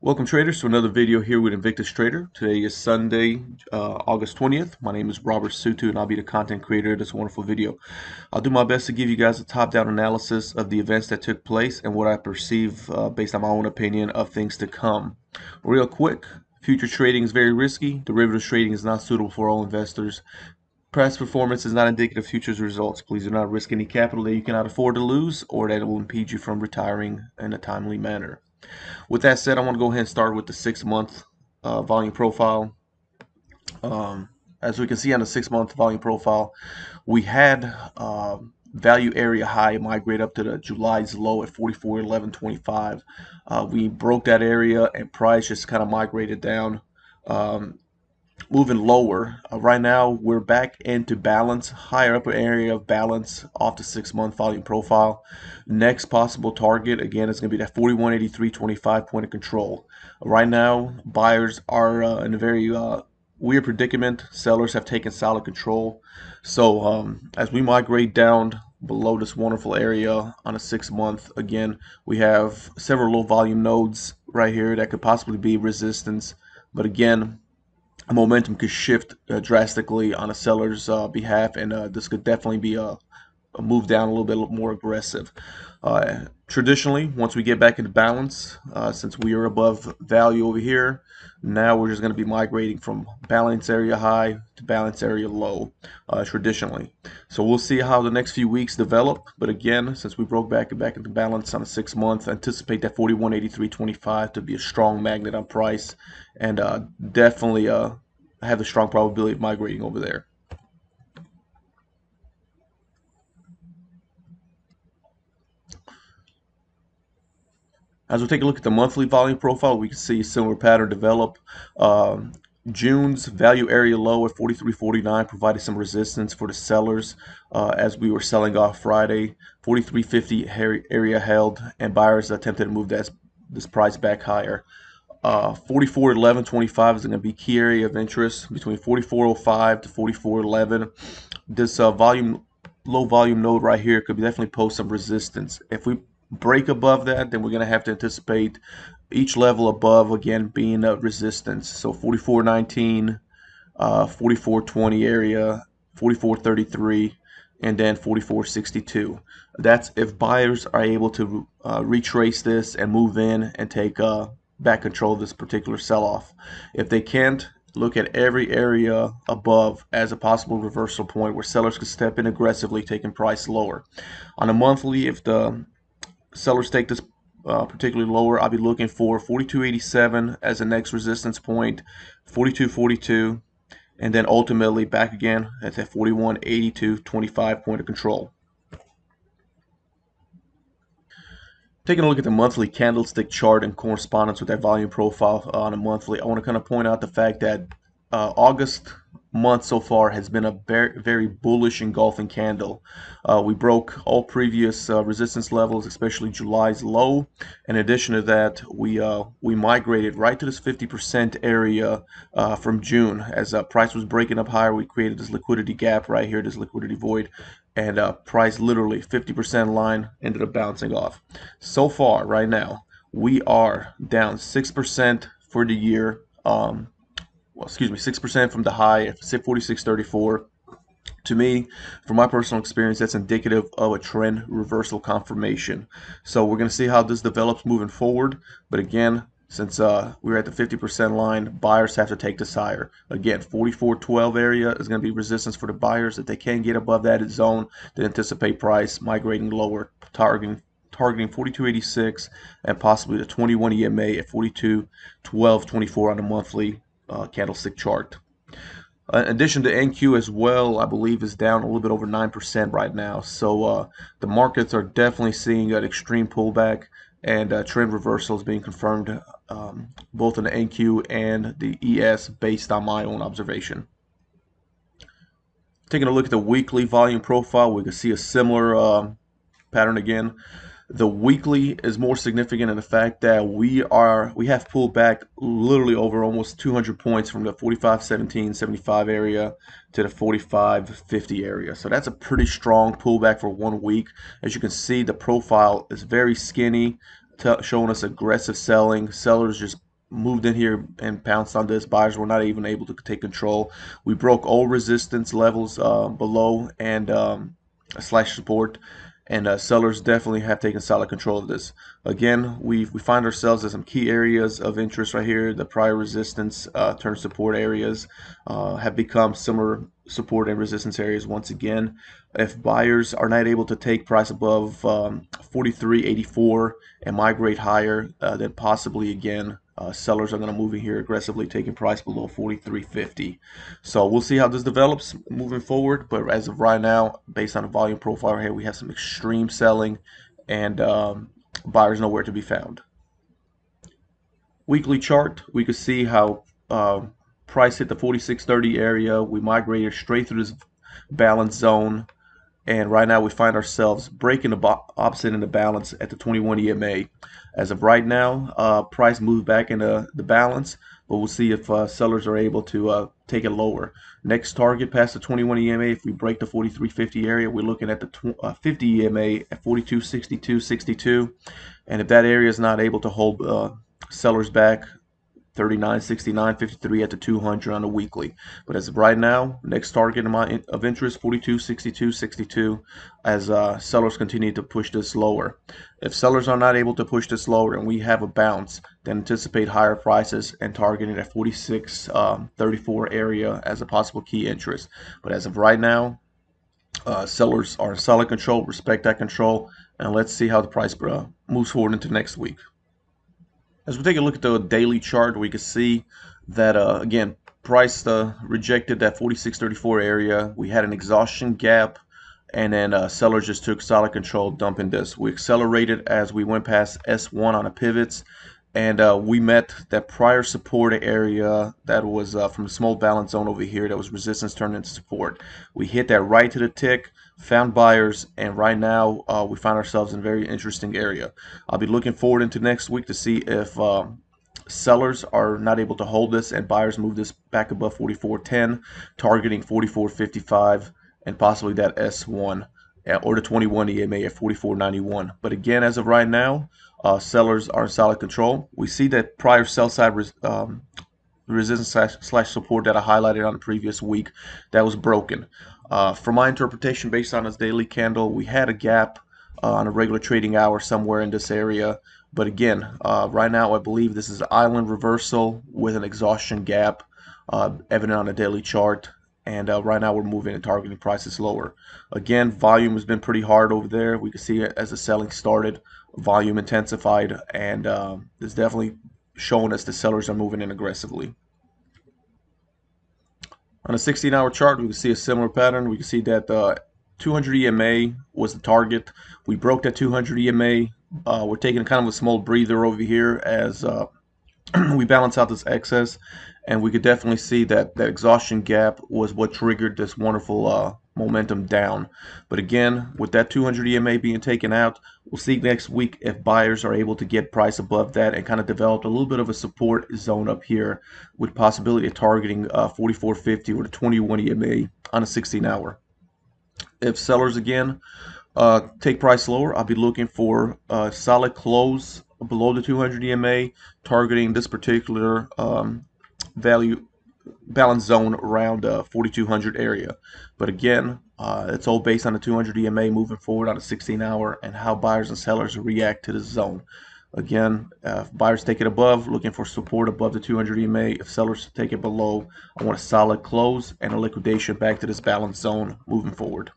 Welcome traders to another video here with Invictus Trader. Today is Sunday, August 20th. My name is Robert Sutu and I'll be the content creator of this wonderful video. I'll do my best to give you guys a top-down analysis of the events that took place and what I perceive based on my own opinion of things to come. Real quick, future trading is very risky. Derivatives trading is not suitable for all investors. Past performance is not indicative of future results. Please do not risk any capital that you cannot afford to lose or that will impede you from retiring in a timely manner. With that said, I want to go ahead and start with the 6-month volume profile. As we can see on the 6-month volume profile, we had value area high migrate up to the July's low at 44.1125. We broke that area and price just kind of migrated down, moving lower. Right now we're back into balance, higher upper area of balance off the 6-month volume profile. Next possible target again is going to be that 41.8325 point of control. Right now buyers are in a very weird predicament. Sellers have taken solid control. So as we migrate down below this wonderful area on a 6-month, again we have several low volume nodes right here that could possibly be resistance, but again momentum could shift drastically on a seller's behalf, and this could definitely be a move down a little bit more aggressive. Traditionally, once we get back into balance, since we are above value over here, now we're just going to be migrating from balance area high to balance area low traditionally. So we'll see how the next few weeks develop. But again, since we broke back into balance on a 6-month, anticipate that 41.8325 to be a strong magnet on price, and definitely have the strong probability of migrating over there. As we take a look at the monthly volume profile, we can see a similar pattern develop. June's value area low at 43.49 provided some resistance for the sellers as we were selling off Friday. 43.50 area held, and buyers attempted to move this price back higher. 44.1125 is going to be key area of interest between 44.05 to 44.11. This low volume node right here could definitely pose some resistance. If we break above that, then we're going to have to anticipate each level above again being a resistance. So 44.19, 44.20 area, 44.33, and then 44.62. That's if buyers are able to retrace this and move in and take back control of this particular sell-off. If they can't, look at every area above as a possible reversal point where sellers could step in aggressively, taking price lower. On a monthly, if the sellers take this particularly lower, I'll be looking for 42.87 as the next resistance point, 42.42, and then ultimately back again at that 41.8225 point of control. Taking a look at the monthly candlestick chart in correspondence with that volume profile on a monthly, I want to kind of point out the fact that August month so far has been a very, very bullish engulfing candle. We broke all previous resistance levels, especially July's low. In addition to that, we migrated right to this 50% area from June. As price was breaking up higher, we created this liquidity gap right here, this liquidity void, and price literally 50% line ended up bouncing off. So far, right now, we are down 6% for the year. Well, excuse me, 6% from the high at 46.34. To me, from my personal experience, that's indicative of a trend reversal confirmation. So we're going to see how this develops moving forward. But again, since we're at the 50% line, buyers have to take this higher. Again, 44.12 area is going to be resistance for the buyers. If they can get above that zone, then anticipate price migrating lower, targeting 42.86 and possibly the 21 EMA at 42.1224 on the monthly candlestick chart. In addition to NQ as well, I believe is down a little bit over 9% right now. So the markets are definitely seeing an extreme pullback, and trend reversal is being confirmed both in the NQ and the ES based on my own observation. Taking a look at the weekly volume profile, we can see a similar pattern again. The weekly is more significant in the fact that we have pulled back literally over almost 200 points from the 45.17.75 area to the 45.50 area. So that's a pretty strong pullback for 1 week. As you can see, the profile is very skinny, showing us aggressive selling. Sellers just moved in here and pounced on this. Buyers were not even able to take control. We broke all resistance levels below and slash support, and sellers definitely have taken solid control of this. Again, we find ourselves in some key areas of interest right here. The prior resistance turn support areas have become similar support and resistance areas once again. If buyers are not able to take price above 43.84 and migrate higher, then possibly again sellers are going to move in here aggressively, taking price below 43.50. So we'll see how this develops moving forward. But as of right now, based on the volume profile here, we have some extreme selling, and buyers nowhere to be found. Weekly chart, we could see how price hit the 46.30 area. We migrated straight through this balance zone, and right now we find ourselves breaking the opposite in the balance at the 21 EMA. As of right now, price moved back into the balance, but we'll see if sellers are able to take it lower. Next target past the 21 EMA, if we break the 43.50 area, we're looking at the 50 EMA at 42.62.62, and if that area is not able to hold sellers back, 39.69.53 at the 200 on a weekly. But as of right now, next target of interest 42.62.62 as sellers continue to push this lower. If sellers are not able to push this lower and we have a bounce, then anticipate higher prices and targeting at 46.34 area as a possible key interest. But as of right now, sellers are in solid control. Respect that control, and let's see how the price moves forward into next week. As we take a look at the daily chart, we can see that again, price rejected that 46.34 area. We had an exhaustion gap, and then sellers just took solid control, dumping this. We accelerated as we went past S1 on the pivots, and we met that prior support area that was from the small balance zone over here that was resistance turned into support. We hit that right to the tick, found buyers, and right now we find ourselves in a very interesting area. I'll be looking forward into next week to see if sellers are not able to hold this and buyers move this back above 44.10, targeting 44.55 and possibly that S1 or the 21 EMA at 44.91. But again, as of right now, sellers are in solid control. We see that prior sell side resistance slash support that I highlighted on the previous week, that was broken. From my interpretation, based on this daily candle, we had a gap on a regular trading hour somewhere in this area. But again, right now I believe this is an island reversal with an exhaustion gap evident on the daily chart. And right now we're moving and targeting prices lower. Again, volume has been pretty hard over there. We can see it as the selling started, volume intensified, and it's definitely showing us the sellers are moving in aggressively. On a 16-hour chart, we can see a similar pattern. We can see that 200 EMA was the target. We broke that 200 EMA. We're taking kind of a small breather over here as we balance out this excess, and we could definitely see that that exhaustion gap was what triggered this wonderful momentum down. But again, with that 200 EMA being taken out, we'll see next week if buyers are able to get price above that and kind of develop a little bit of a support zone up here with possibility of targeting 44.50 or the 21 EMA on a 16-hour. If sellers again take price lower, I'll be looking for a solid close below the 200 EMA, targeting this particular value balance zone around 4200 area. But again, it's all based on the 200 EMA moving forward on a 16-hour and how buyers and sellers react to this zone. Again, if buyers take it above, looking for support above the 200 EMA. If sellers take it below, I want a solid close and a liquidation back to this balance zone moving forward.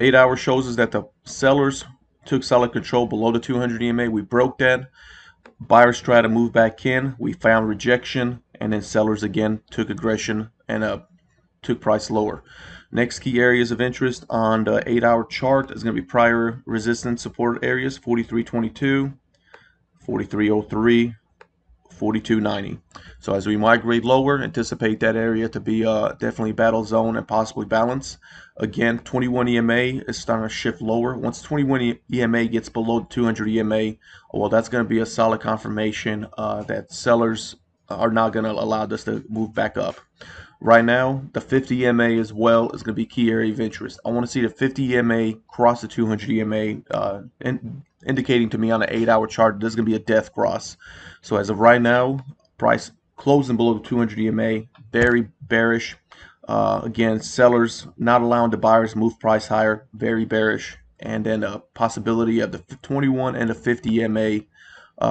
8 hours shows us that the sellers took solid control below the 200 EMA. We broke that. Buyers try to move back in. We found rejection, and then sellers again took aggression and took price lower. Next key areas of interest on the 8-hour chart is going to be prior resistance support areas: 43.22, 43.03, 42.90. So as we migrate lower, anticipate that area to be definitely battle zone and possibly balance. Again, 21 EMA is starting to shift lower. Once 21 EMA gets below 200 EMA, well, that's going to be a solid confirmation that sellers are not going to allow this to move back up. Right now, the 50 EMA as well is going to be key area of interest. I want to see the 50 EMA cross the 200 EMA and indicating to me on an 8-hour chart this is going to be a death cross. So as of right now, price closing below the 200 EMA, very bearish. Again, sellers not allowing the buyers move price higher, very bearish. And then a possibility of the 21 and the 50 EMA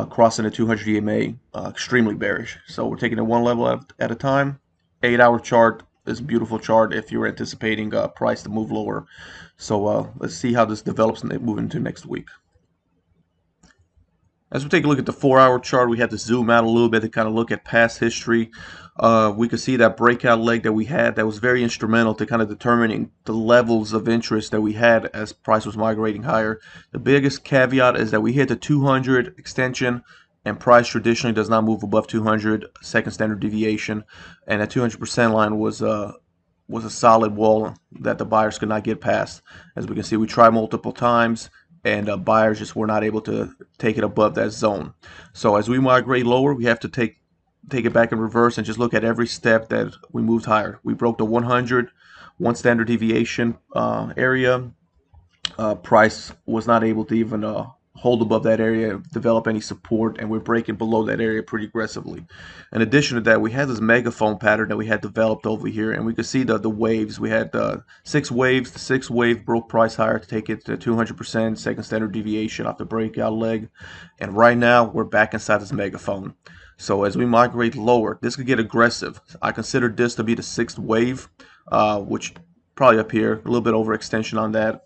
crossing the 200 EMA, extremely bearish. So we're taking it one level at a time. 8-hour chart is a beautiful chart if you're anticipating price to move lower. So let's see how this develops and move into next week. As we take a look at the 4-hour chart, we have to zoom out a little bit to kind of look at past history. We could see that breakout leg that we had that was very instrumental to kind of determining the levels of interest that we had as price was migrating higher. The biggest caveat is that we hit the 200 extension, and price traditionally does not move above 200 second standard deviation, and that 200% line was a solid wall that the buyers could not get past. As we can see, we tried multiple times, and buyers just were not able to take it above that zone. So as we migrate lower, we have to take it back in reverse and just look at every step that we moved higher. We broke the 100 standard deviation area. Price was not able to even hold above that area, develop any support, and we're breaking below that area pretty aggressively. In addition to that, we had this megaphone pattern that we had developed over here, and we could see the waves. We had 6 waves. The 6th wave broke price higher to take it to 200% second standard deviation off the breakout leg, and right now we're back inside this megaphone. So as we migrate lower, this could get aggressive. I consider this to be the 6th wave, which probably up here, a little bit overextension on that.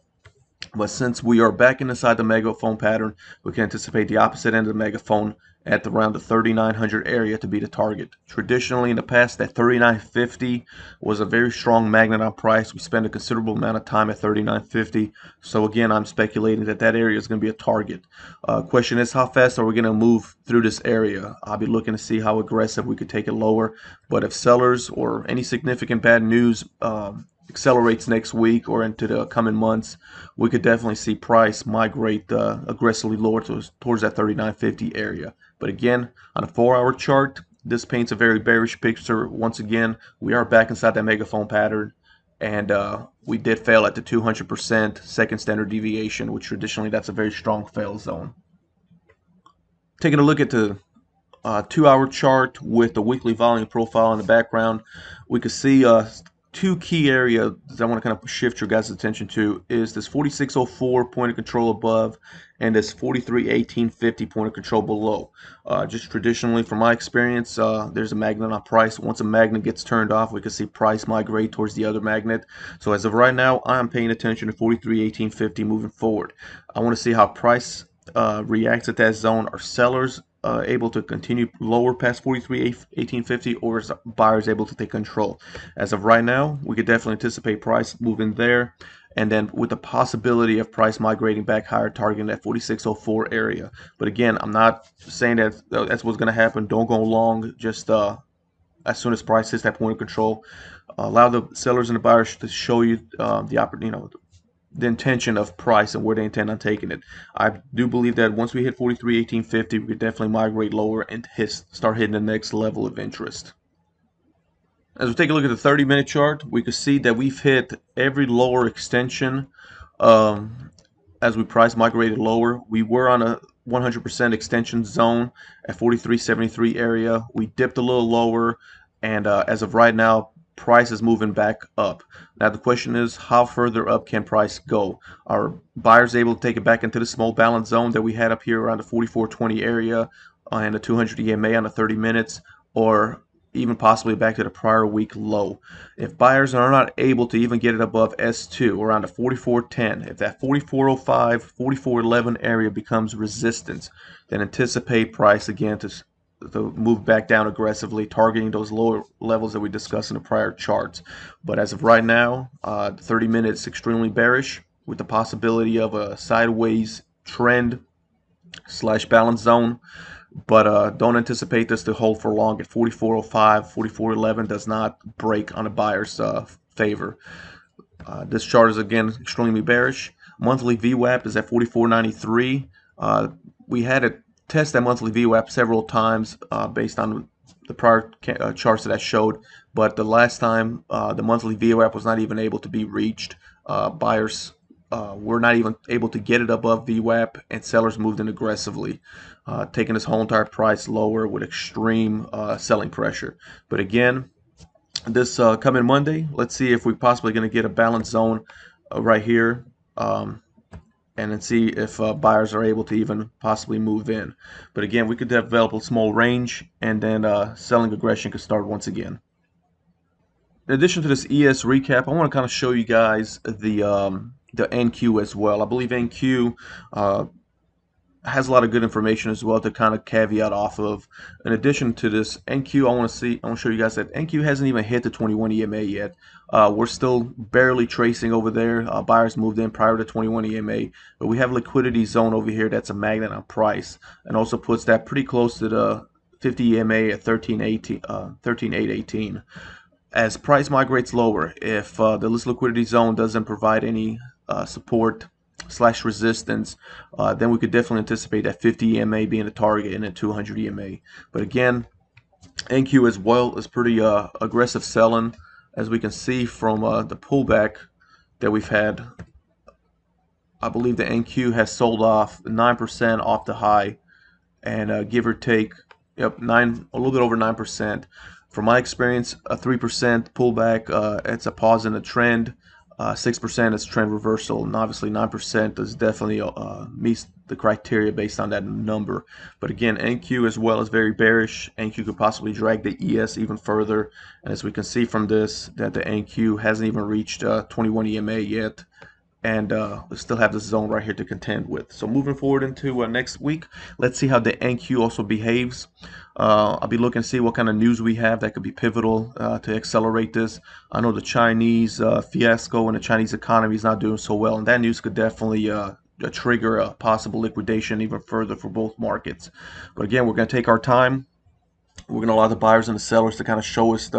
But since we are back inside the megaphone pattern, we can anticipate the opposite end of the megaphone at around the 3900 area to be the target. Traditionally in the past, that 3950 was a very strong magnet on price. We spent a considerable amount of time at 3950. So again, I'm speculating that that area is going to be a target. Question is, how fast are we going to move through this area? I'll be looking to see how aggressive we could take it lower. But if sellers or any significant bad news accelerates next week or into the coming months, we could definitely see price migrate aggressively lower towards that 3950 area. But again, on a 4-hour chart, this paints a very bearish picture. Once again, we are back inside that megaphone pattern, and we did fail at the 200% second standard deviation, which traditionally that's a very strong fail zone. Taking a look at the 2-hour chart with the weekly volume profile in the background, we could see 2 key areas I want to kind of shift your guys' attention to is this 4604 point of control above and this 431850 point of control below. Just traditionally, from my experience, there's a magnet on price. Once a magnet gets turned off, we can see price migrate towards the other magnet. So as of right now, I'm paying attention to 431850 moving forward. I want to see how price reacts at that zone. Are sellers able to continue lower past 431850, or is buyers able to take control? As of right now, we could definitely anticipate price moving there, and then with the possibility of price migrating back higher, targeting that 4604 area. But again, I'm not saying that that's what's going to happen. Don't go long. Just as soon as price hits that point of control, allow the sellers and the buyers to show you the opportunity, the intention of price and where they intend on taking it. I do believe that once we hit 431850, we could definitely migrate lower and start hitting the next level of interest. As we take a look at the 30-minute chart, we can see that we've hit every lower extension as we price migrated lower. We were on a 100% extension zone at 4373 area. We dipped a little lower, and as of right now, price is moving back up. Now the question is, how further up can price go? Are buyers able to take it back into the small balance zone that we had up here around the 4420 area and the 200 EMA on the 30 minutes, or even possibly back to the prior week low? If buyers are not able to even get it above S2 around the 4410, if that 4405, 4411 area becomes resistance, then anticipate price again to move back down aggressively, targeting those lower levels that we discussed in the prior charts. But as of right now, 30 minutes extremely bearish with the possibility of a sideways trend / balance zone. But don't anticipate this to hold for long at 4405, 4411 does not break on a buyer's favor. This chart is again extremely bearish. Monthly VWAP is at 4493. We had it test that monthly VWAP several times based on the prior charts that I showed, but the last time the monthly VWAP was not even able to be reached. Buyers we're not even able to get it above VWAP, and sellers moved in aggressively, taking this whole entire price lower with extreme selling pressure. But again, this coming Monday, let's see if we're possibly going to get a balanced zone right here, and then see if buyers are able to even possibly move in. But again, we could develop a small range, and then selling aggression could start once again. In addition to this ES recap, I want to kind of show you guys the NQ as well. I believe NQ has a lot of good information as well to kind of caveat off of. In addition to this NQ, I want to show you guys that NQ hasn't even hit the 21 EMA yet. We're still barely tracing over there. Buyers moved in prior to 21 EMA, but we have liquidity zone over here that's a magnet on price, and also puts that pretty close to the 50 EMA at 13.818. As price migrates lower, if the list liquidity zone doesn't provide any support / resistance, then we could definitely anticipate that 50 EMA being a target and a 200 EMA. But again, NQ as well is pretty aggressive selling, as we can see from the pullback that we've had. I believe the NQ has sold off 9% off the high, and give or take, yep, a little bit over 9%. From my experience, a 3% pullback, it's a pause in the trend. 6% is trend reversal, and obviously 9% does definitely meets the criteria based on that number. But again, NQ as well is very bearish. NQ could possibly drag the ES even further, and as we can see from this, that the NQ hasn't even reached 21 EMA yet, and we still have this zone right here to contend with. So moving forward into next week, let's see how the NQ also behaves. I'll be looking to see what kind of news we have that could be pivotal to accelerate this. I know the Chinese fiasco and the Chinese economy is not doing so well, and that news could definitely trigger a possible liquidation even further for both markets. But again, we're going to take our time. We're going to allow the buyers and the sellers to kind of show us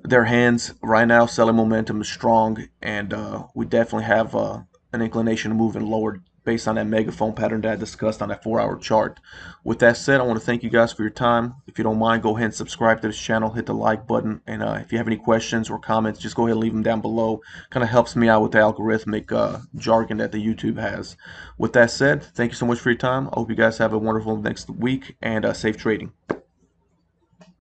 their hands. Right now, selling momentum is strong, and we definitely have an inclination to move in lower based on that megaphone pattern that I discussed on that 4-hour chart. With that said, I want to thank you guys for your time. If you don't mind, go ahead and subscribe to this channel, hit the like button, and if you have any questions or comments, just go ahead and leave them down below. Kind of helps me out with the algorithmic jargon that the YouTube has. With that said, thank you so much for your time. I hope you guys have a wonderful next week, and safe trading.